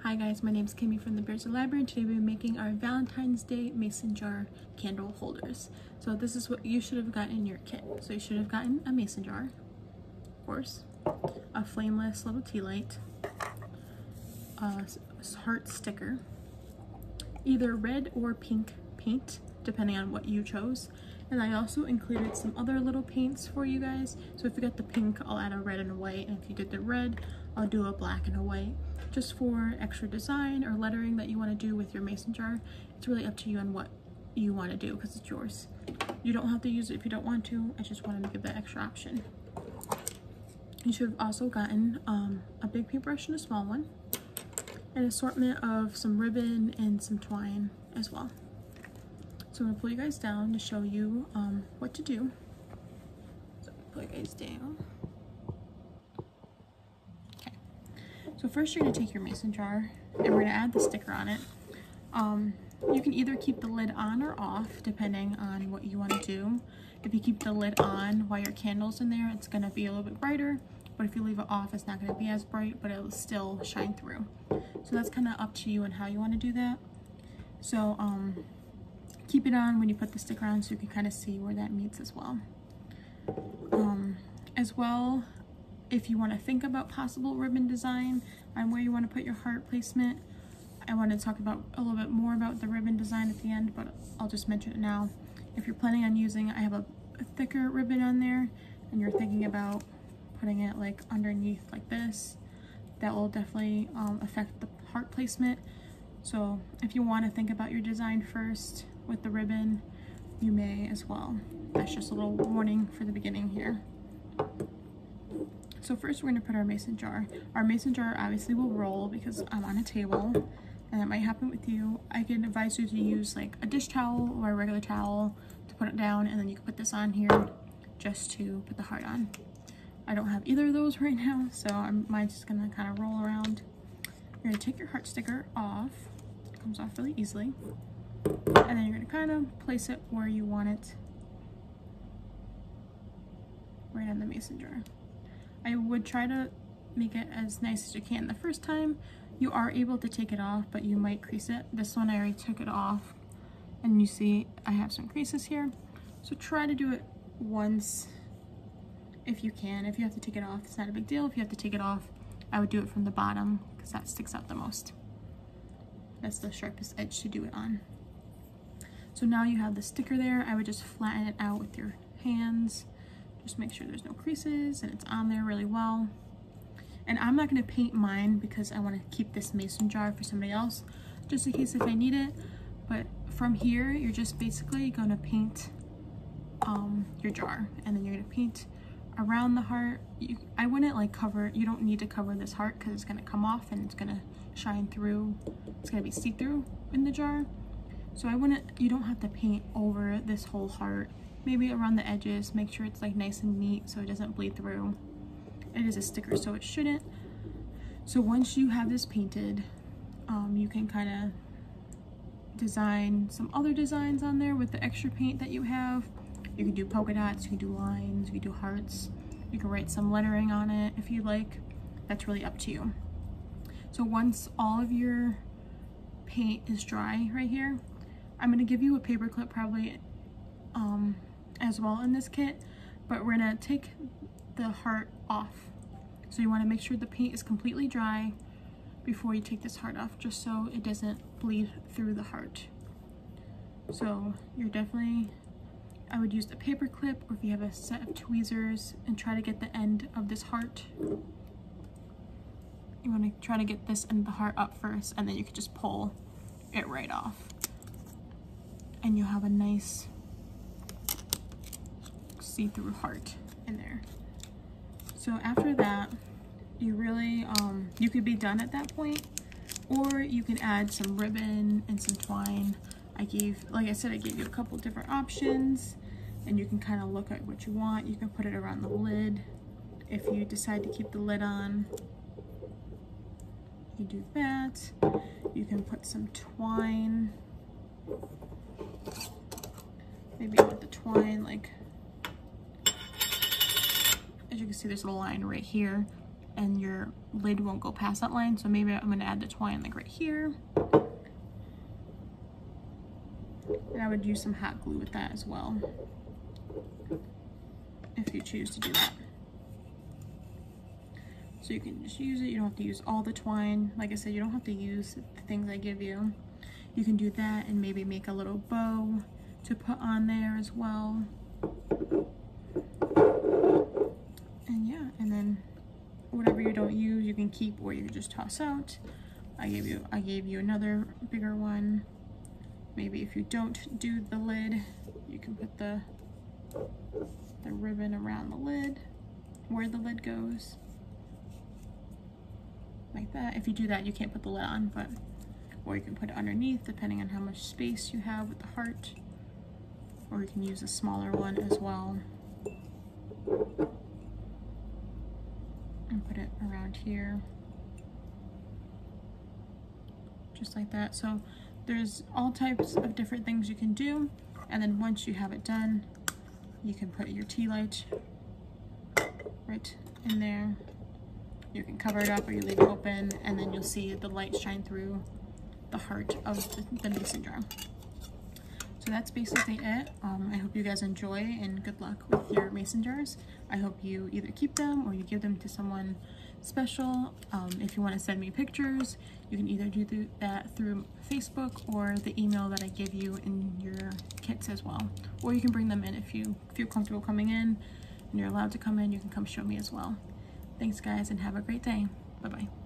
Hi guys, my name is Kimmy from the Bears Library, and today we're making our Valentine's Day mason jar candle holders. So this is what you should have gotten in your kit. So you should have gotten a mason jar, of course, a flameless little tea light, a heart sticker, either red or pink paint, depending on what you chose. And I also included some other little paints for you guys. So if you got the pink, I'll add a red and a white, and if you did the red, I'll do a black and a white, just for extra design or lettering that you want to do with your mason jar. It's really up to you on what you want to do because it's yours. You don't have to use it if you don't want to. I just wanted to give that extra option. You should have also gotten a big paintbrush and a small one, an assortment of some ribbon and some twine as well. So I'm going to pull you guys down to show you what to do. So pull you guys down. Okay. So first you're going to take your mason jar and we're going to add the sticker on it. You can either keep the lid on or off depending on what you want to do. If you keep the lid on while your candle's in there, it's going to be a little bit brighter. But if you leave it off, it's not going to be as bright, but it'll still shine through. So that's kind of up to you and how you want to do that. So keep it on when you put the sticker on so you can kind of see where that meets as well. If you want to think about possible ribbon design and where you want to put your heart placement, I want to talk about a little bit more about the ribbon design at the end, but I'll just mention it now. If you're planning on using, I have a thicker ribbon on there and you're thinking about putting it like underneath like this, that will definitely affect the heart placement. So if you want to think about your design first with the ribbon, you may as well. That's just a little warning for the beginning here. So first we're going to put our mason jar. Our mason jar obviously will roll because I'm on a table, and that might happen with you. I can advise you to use like a dish towel or a regular towel to put it down, and then you can put this on here just to put the heart on. I don't have either of those right now, so mine's just going to kind of roll around. You're going to take your heart sticker off. It comes off really easily. And then you're going to kind of place it where you want it, right on the mason jar. I would try to make it as nice as you can. The first time you are able to take it off, but you might crease it. This one I already took it off, and you see I have some creases here. So try to do it once if you can. If you have to take it off, it's not a big deal. If you have to take it off, I would do it from the bottom because that sticks out the most. That's the sharpest edge to do it on. So now you have the sticker there. I would just flatten it out with your hands. Just make sure there's no creases and it's on there really well. And I'm not going to paint mine because I want to keep this mason jar for somebody else, just in case if I need it. But from here, you're just basically going to paint your jar, and then you're going to paint around the heart. I wouldn't like cover, you don't need to cover this heart because it's going to come off and it's going to shine through. It's going to be see-through in the jar. So you don't have to paint over this whole heart. Maybe around the edges, make sure it's like nice and neat so it doesn't bleed through. It is a sticker, so it shouldn't. So once you have this painted, you can kind of design some other designs on there with the extra paint that you have. You can do polka dots, you can do lines, you can do hearts. You can write some lettering on it if you like. That's really up to you. So once all of your paint is dry right here, I'm going to give you a paper clip probably as well in this kit, but we're going to take the heart off. So you want to make sure the paint is completely dry before you take this heart off, just so it doesn't bleed through the heart. So you're definitely, I would use the paper clip, or if you have a set of tweezers, and try to get the end of this heart. You want to try to get this end of the heart up first, and then you can just pull it right off. And you'll have a nice see-through heart in there. So after that, you really, you could be done at that point, or you can add some ribbon and some twine. Like I said, I gave you a couple different options, and you can kind of look at what you want. You can put it around the lid if you decide to keep the lid on. You do that. You can put some twine. Maybe with the twine, like, as you can see, there's a line right here. and your lid won't go past that line. So maybe I'm gonna add the twine like right here. And I would use some hot glue with that as well, if you choose to do that. So you can just use it, you don't have to use all the twine. Like I said, you don't have to use the things I give you. You can do that and maybe make a little bow to put on there as well. And yeah, and then whatever you don't use, you can keep or you can just toss out. I gave you another bigger one. Maybe if you don't do the lid, you can put the ribbon around the lid, where the lid goes. Like that. If you do that, you can't put the lid on, but or you can put it underneath depending on how much space you have with the heart, or you can use a smaller one as well and put it around here just like that. So there's all types of different things you can do, and then once you have it done, you can put your tea light right in there. You can cover it up or you leave it open, and then you'll see the light shine through the heart of the mason jar. So that's basically it. I hope you guys enjoy, and good luck with your mason jars. I hope you either keep them or you give them to someone special. If you want to send me pictures, you can either do that through Facebook or the email that I give you in your kits as well. Or you can bring them in if you feel comfortable coming in and you're allowed to come in, you can come show me as well. Thanks guys, and have a great day. Bye-bye.